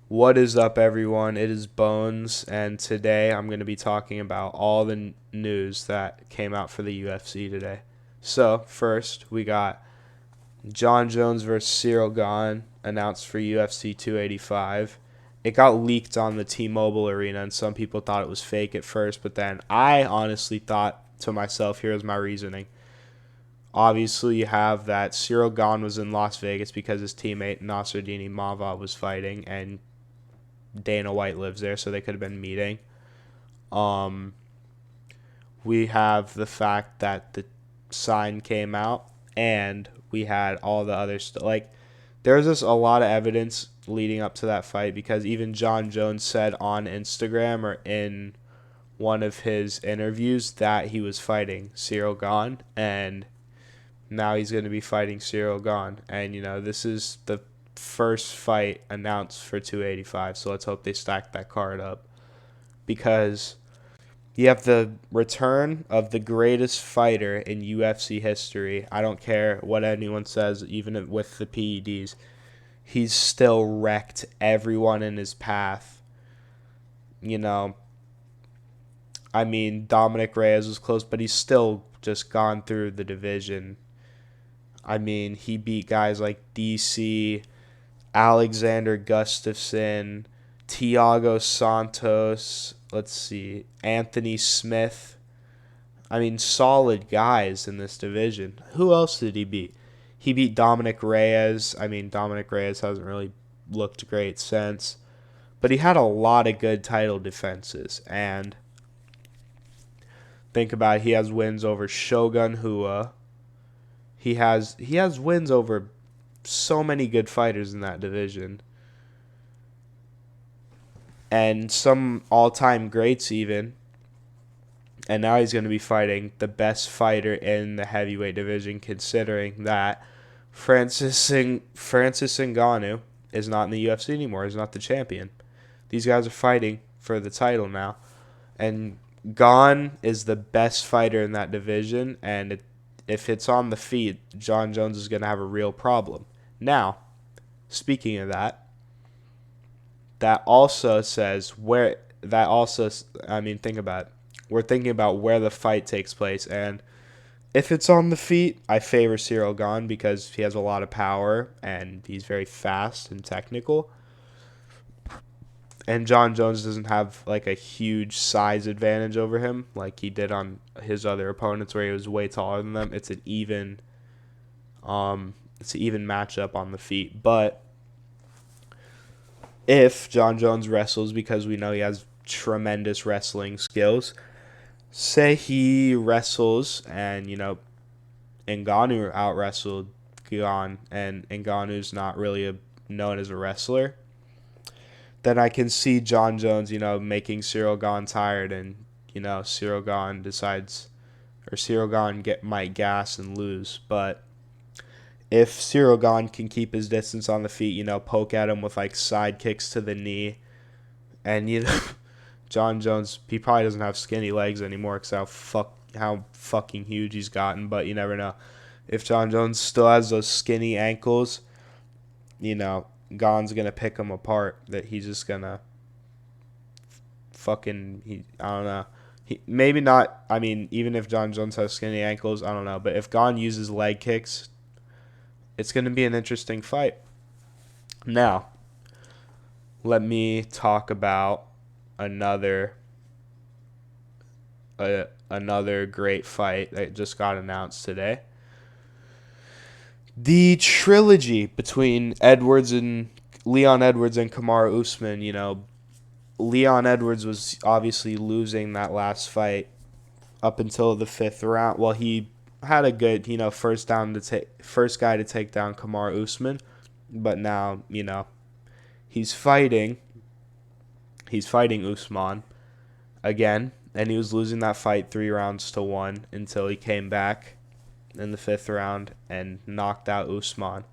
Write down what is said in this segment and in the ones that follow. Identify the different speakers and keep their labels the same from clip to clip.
Speaker 1: What is up, everyone? It is Bones, and today I'm going to be talking about all the news that came out for the UFC today. So, first, we got Jon Jones versus Cyril Gane announced for UFC 285. It got leaked on the T-Mobile Arena, and some people thought it was fake at first, but then I honestly thought to myself, here's my reasoning. Obviously, you have that Cyril Gane was in Las Vegas because his teammate Nassourdine Imavov was fighting, and Dana White lives there, so they could have been meeting. Um, we have the fact that the sign came out, and we had all the other stuff. Like, there's just a lot of evidence leading up to that fight because even Jon Jones said on Instagram or in one of his interviews that he was fighting Cyril Gane, and now he's going to be fighting Cyril Gane. And, this is the first fight announced for 285, so let's hope they stack that card up because you have the return of the greatest fighter in UFC history. I don't care what anyone says, even with the PEDs. He's still wrecked everyone in his path. You know, I mean, Dominic Reyes was close, but he's still just gone through the division. I mean, he beat guys like DC, Alexander Gustafsson, Thiago Santos, let's see, Anthony Smith. I mean, solid guys in this division. Who else did he beat? He beat Dominic Reyes. I mean, Dominic Reyes hasn't really looked great since. But he had a lot of good title defenses. And think about it, he has wins over Shogun Hua. He has wins over so many good fighters in that division. And some all-time greats even. And now he's going to be fighting the best fighter in the heavyweight division, considering that Francis Ngannou is not in the UFC anymore. He's not the champion. These guys are fighting for the title now. And Gane is the best fighter in that division, and if it's on the feet, Jon Jones is going to have a real problem. Now, speaking of that, that also says where that also I mean, think about it. We're thinking about where the fight takes place, and if it's on the feet, I favor Cyril Gane because he has a lot of power and he's very fast and technical. And Jon Jones doesn't have like a huge size advantage over him like he did on his other opponents where he was way taller than them. It's an even matchup on the feet. But if Jon Jones wrestles, because we know he has tremendous wrestling skills, say he wrestles and Ngannou out wrestled Gane, and Ngannou's not really known as a wrestler, then I can see Jon Jones, making Cyril Gane tired, and Cyril Gane might gas and lose. But if Cyril Gane can keep his distance on the feet, poke at him with like side kicks to the knee, and Jon Jones, he probably doesn't have skinny legs anymore because how fucking huge he's gotten. But you never know. If Jon Jones still has those skinny ankles, Gane's gonna pick him apart. That he's just gonna I don't know. Maybe not. I mean, even if Jon Jones has skinny ankles, I don't know. But if Gane uses leg kicks, it's gonna be an interesting fight. Now, let me talk about another another great fight that just got announced today. The trilogy between Leon Edwards and Kamaru Usman. Leon Edwards was obviously losing that last fight up until the fifth round. Well, he had a good, first guy to take down Kamaru Usman, but now, he's fighting Usman again, and he was losing that fight 3-1 until he came back in the fifth round and knocked out Usman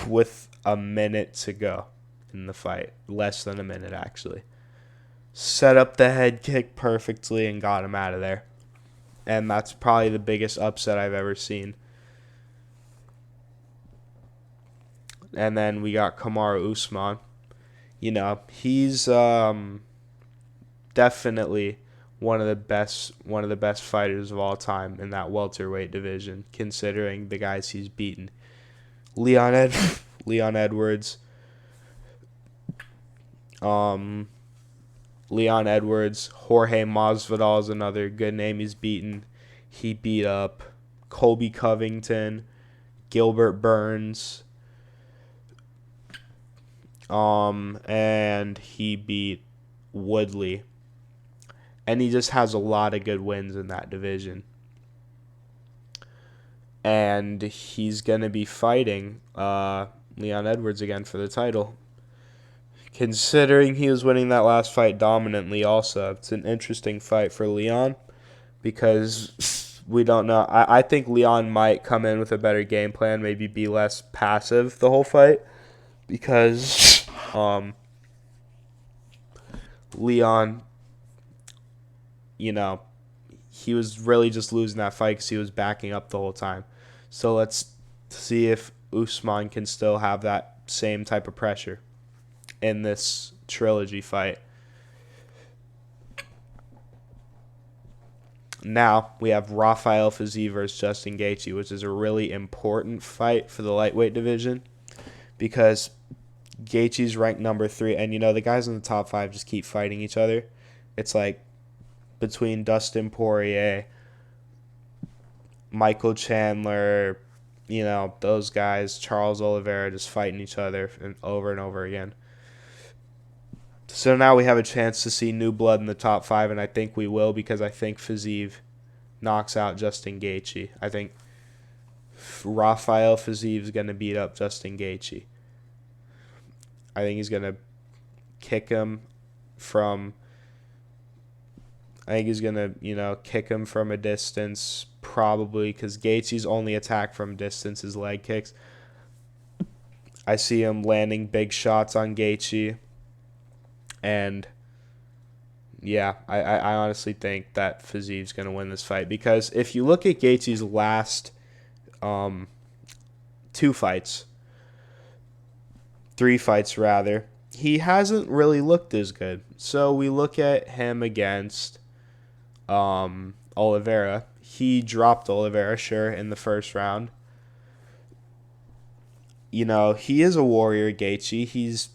Speaker 1: with a minute to go in the fight. Less than a minute, actually. Set up the head kick perfectly and got him out of there. And that's probably the biggest upset I've ever seen. And then we got Kamaru Usman. He's definitely one of the best fighters of all time in that welterweight division, considering the guys he's beaten. Leon Edwards, um, Jorge Masvidal is another good name he's beaten. He beat up Colby Covington, Gilbert Burns, and he beat Woodley. And he just has a lot of good wins in that division. And he's going to be fighting Leon Edwards again for the title. Considering he was winning that last fight dominantly also, it's an interesting fight for Leon because we don't know. I think Leon might come in with a better game plan, maybe be less passive the whole fight because Leon, he was really just losing that fight because he was backing up the whole time. So let's see if Usman can still have that same type of pressure in this trilogy fight. Now we have Rafael Fiziev versus Justin Gaethje, which is a really important fight for the lightweight division because Gaethje's ranked number 3, and the guys in the top 5 just keep fighting each other. It's like between Dustin Poirier, Michael Chandler, those guys, Charles Oliveira, just fighting each other and over again. So now we have a chance to see new blood in the top 5, and I think we will because I think Fiziev knocks out Justin Gaethje. I think Rafael Fiziev is going to beat up Justin Gaethje. I think he's going to kick him from... kick him from a distance, probably, because Gaethje's only attack from distance is leg kicks. I see him landing big shots on Gaethje. And, yeah, I honestly think that Fiziev's going to win this fight. Because if you look at Gaethje's last 3 fights, he hasn't really looked as good. So we look at him against Oliveira. He dropped Oliveira, sure, in the first round. He is a warrior, Gaethje.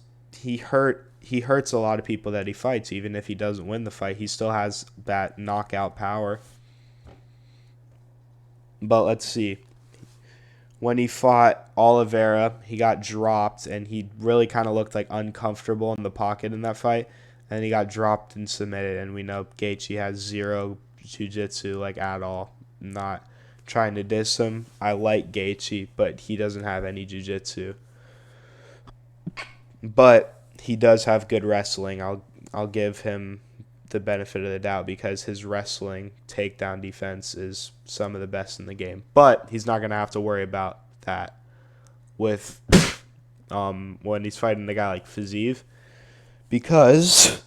Speaker 1: He hurts a lot of people that he fights. Even if he doesn't win the fight, he still has that knockout power. But let's see. When he fought Oliveira, he got dropped, and he really kind of looked like uncomfortable in the pocket in that fight. And he got dropped and submitted, and we know Gaethje has zero jiu-jitsu, at all. I'm not trying to diss him. I like Gaethje, but he doesn't have any jiu-jitsu. But he does have good wrestling. I'll give him the benefit of the doubt because his wrestling takedown defense is some of the best in the game. But he's not going to have to worry about that with when he's fighting a guy like Fiziev because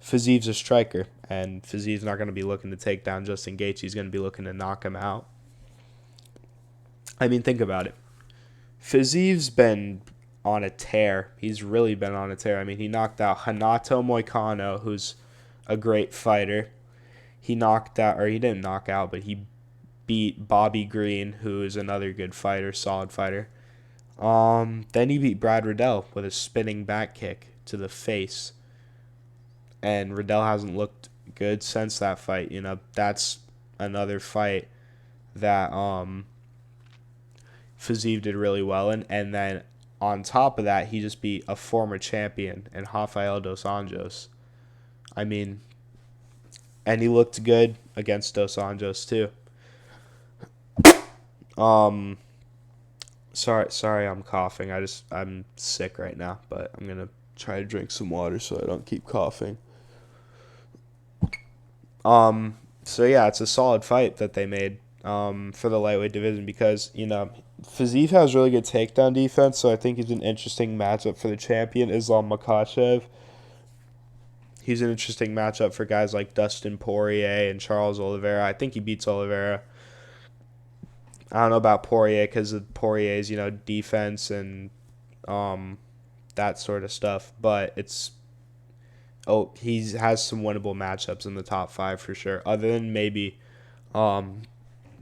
Speaker 1: Fiziev's a striker, and Fiziev's not going to be looking to take down Justin Gaethje. He's going to be looking to knock him out. I mean, think about it. Fiziev's been on a tear. He's really been on a tear. I mean, he knocked out Renato Moicano, who's a great fighter. He didn't knock out, but he beat Bobby Green, who is another good fighter, solid fighter. Then he beat Brad Riddell with a spinning back kick to the face. And Riddell hasn't looked good since that fight. That's another fight that Fiziev did really well in. And then on top of that, he just beat a former champion in Rafael dos Anjos. I mean, and he looked good against dos Anjos too. Sorry, I'm coughing. I'm sick right now, but I'm gonna try to drink some water so I don't keep coughing. So yeah, it's a solid fight that they made for the lightweight division because Fiziev has really good takedown defense, so I think he's an interesting matchup for the champion Islam Makhachev. He's an interesting matchup for guys like Dustin Poirier and Charles Oliveira. I think he beats Oliveira. I don't know about Poirier because of Poirier's, defense and um, that sort of stuff. But he has some winnable matchups in the top five for sure. Other than maybe um,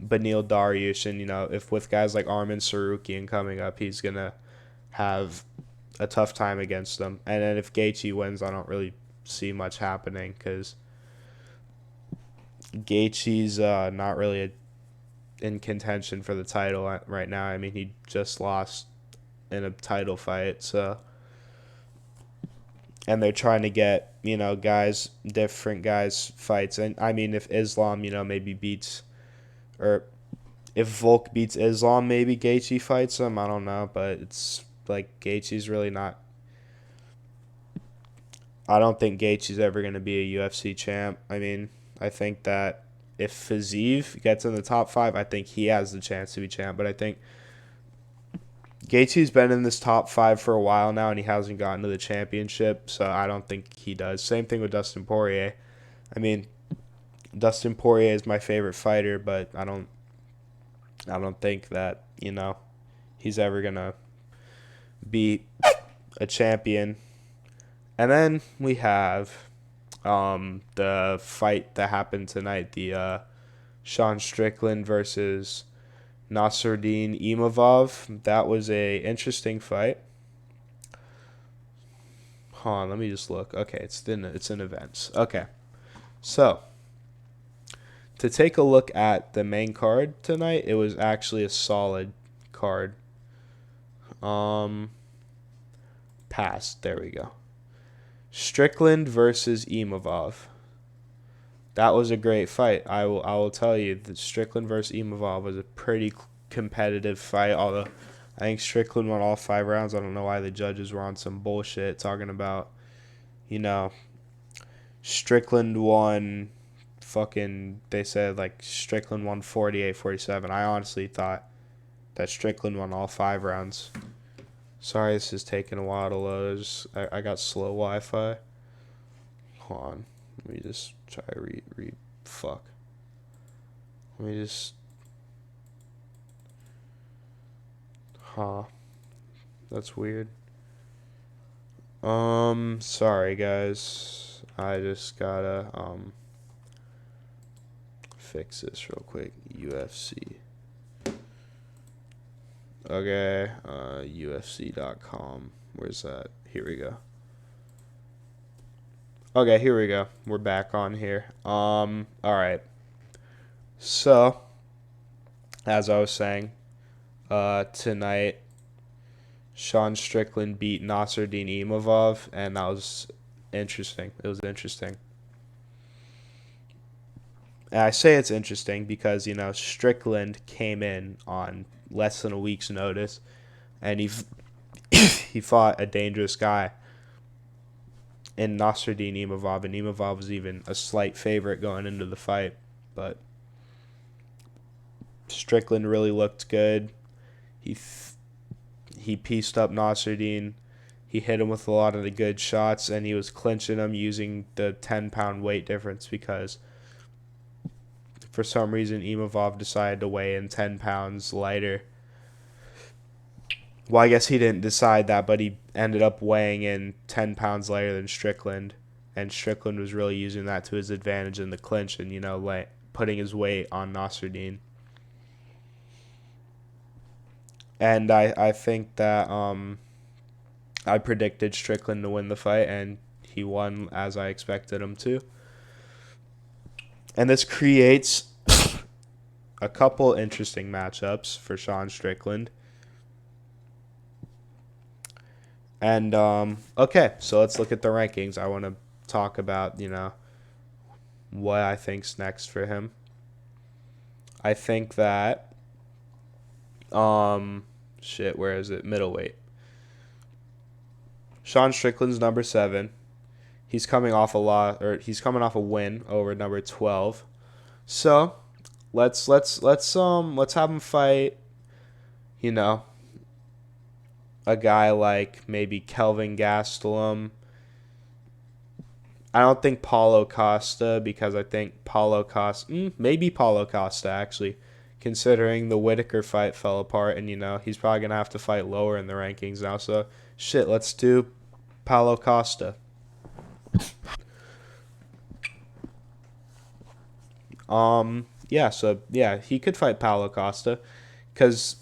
Speaker 1: Beneil Dariush, and if with guys like Arman Sarukian coming up, he's gonna have a tough time against them. And then if Gaethje wins, I don't really see much happening because Gaethje's not really in contention for the title right now. I mean, he just lost in a title fight, so and they're trying to get different guys fights. And I mean, if Islam maybe beats, or if Volk beats Islam, maybe Gaethje fights him. I don't know, but it's like Gaethje's really not. I don't think Gaethje's ever going to be a UFC champ. I mean, I think that if Fiziev gets in the top five, I think he has the chance to be champ. But I think Gaethje's been in this top five for a while now, and he hasn't gotten to the championship, so I don't think he does. Same thing with Dustin Poirier. I mean, Dustin Poirier is my favorite fighter, but I don't think that he's ever gonna be a champion. And then we have the fight that happened tonight, the Sean Strickland versus Nasruddin Imavov. That was a interesting fight. Hold on, let me just look. Okay, it's in events. Okay, so to take a look at the main card tonight, it was actually a solid card. Passed. There we go. Strickland versus Imavov. That was a great fight. I will tell you that Strickland versus Imavov was a pretty competitive fight. Although I think Strickland won all 5 rounds. I don't know why the judges were on some bullshit talking about, Strickland won. They said like Strickland won 48-47. I honestly thought that Strickland won all 5 rounds. Sorry, this is taking a while to load. I got slow Wi-Fi. Hold on. Let me just try to read. Fuck. Let me just. That's weird. Sorry guys. I just gotta fix this real quick. UFC. Okay, UFC.com. Where's that? Here we go. Okay, here we go. We're back on here. Alright. So, as I was saying, tonight, Sean Strickland beat Nasruddin Imavov, and that was interesting. It was interesting. And I say it's interesting because, Strickland came in on less than a week's notice, and he fought a dangerous guy in Nasruddin Imavov, and Imavov was even a slight favorite going into the fight, but Strickland really looked good. He pieced up Nasruddin. He hit him with a lot of the good shots, and he was clinching him using the 10-pound weight difference because for some reason Imavov decided to weigh in 10 pounds lighter. Well, I guess he didn't decide that, but he ended up weighing in 10 pounds lighter than Strickland, and Strickland was really using that to his advantage in the clinch and, putting his weight on Nasruddin. And I think that I predicted Strickland to win the fight, and he won as I expected him to. And this creates a couple interesting matchups for Sean Strickland. And, okay, so let's look at the rankings. I want to talk about, what I think's next for him. I think that, where is it? Middleweight. Sean Strickland's number 7. He's coming off a win over number 12. So, let's have him fight, a guy like maybe Kelvin Gastelum. I don't think Paulo Costa, because I think maybe Paulo Costa actually considering the Whitaker fight fell apart, and he's probably gonna have to fight lower in the rankings now. So shit, let's do Paulo Costa. Yeah, so yeah, he could fight Paulo Costa, because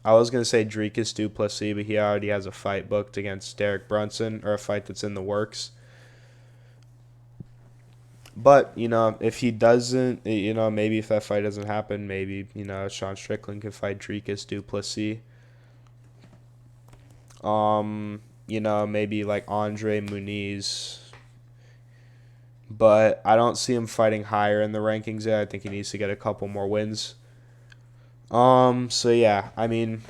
Speaker 1: I was gonna say Dricus du Plessis, but he already has a fight booked against Derek Brunson, or a fight that's in the works. But if he doesn't, maybe if that fight doesn't happen, maybe Sean Strickland could fight Dricus du Plessis. Maybe like Andre Muniz. But I don't see him fighting higher in the rankings yet. I think he needs to get a couple more wins. So yeah, I mean,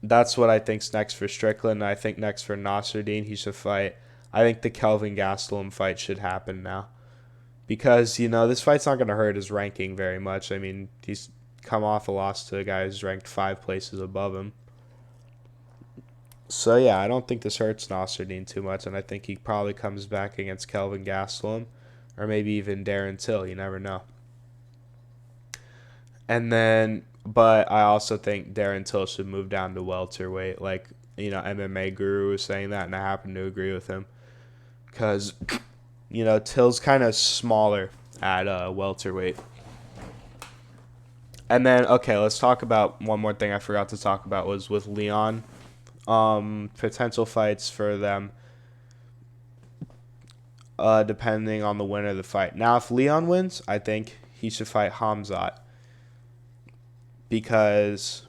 Speaker 1: that's what I think's next for Strickland. I think next for Nasruddin, he should fight. I think the Kelvin Gastelum fight should happen now, because this fight's not going to hurt his ranking very much. I mean, he's come off a loss to a guy who's ranked 5 places above him. So yeah, I don't think this hurts Nasruddin too much, and I think he probably comes back against Kelvin Gastelum, or maybe even Darren Till. You never know. And then, but I also think Darren Till should move down to welterweight, like MMA Guru was saying that, and I happen to agree with him, because Till's kind of smaller at welterweight. And then, okay, let's talk about one more thing I forgot to talk about, was with Leon. Potential fights for them, depending on the winner of the fight. Now, if Leon wins, I think he should fight Khamzat, because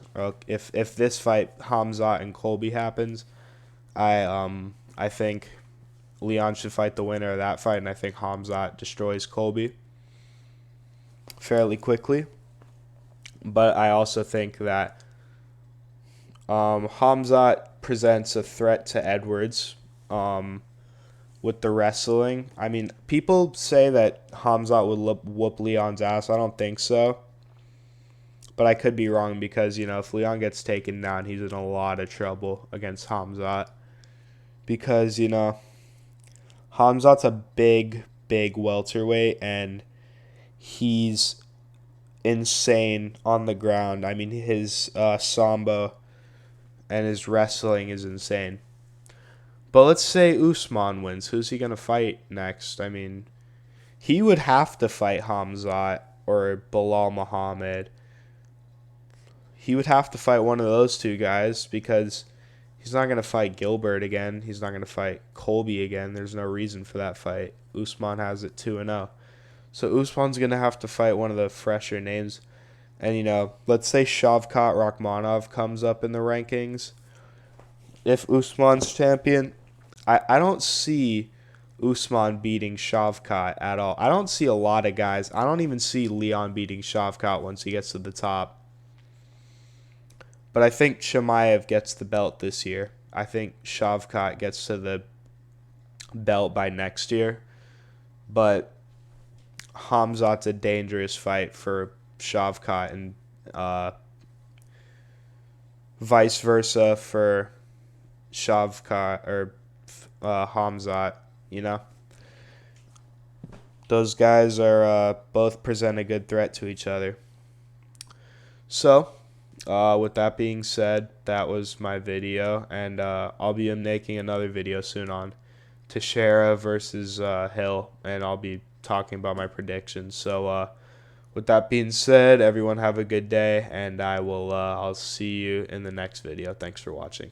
Speaker 1: if this fight Khamzat and Colby happens, I think Leon should fight the winner of that fight, and I think Khamzat destroys Colby fairly quickly. But I also think that Khamzat presents a threat to Edwards with the wrestling. I mean, people say that Khamzat would whoop Leon's ass. I don't think so. But I could be wrong, because, if Leon gets taken down, he's in a lot of trouble against Khamzat. Because, Khamzat's a big, big welterweight, and he's insane on the ground. I mean, his sambo and his wrestling is insane. But let's say Usman wins. Who's he going to fight next? I mean, he would have to fight Khamzat or Bilal Muhammad. He would have to fight one of those two guys, because he's not going to fight Gilbert again. He's not going to fight Colby again. There's no reason for that fight. Usman has it 2-0. So Usman's going to have to fight one of the fresher names. And, let's say Shavkat Rakhmonov comes up in the rankings. If Usman's champion, I don't see Usman beating Shavkat at all. I don't see a lot of guys. I don't even see Leon beating Shavkat once he gets to the top. But I think Chimaev gets the belt this year. I think Shavkat gets to the belt by next year. But Khamzat's a dangerous fight for Shavkat, and vice versa for Shavkat or Khamzat. Those guys are both present a good threat to each other. So, with that being said, that was my video, and I'll be making another video soon on Teixeira versus Hill, and I'll be talking about my predictions. So, with that being said, everyone have a good day, and I'll see you in the next video. Thanks for watching.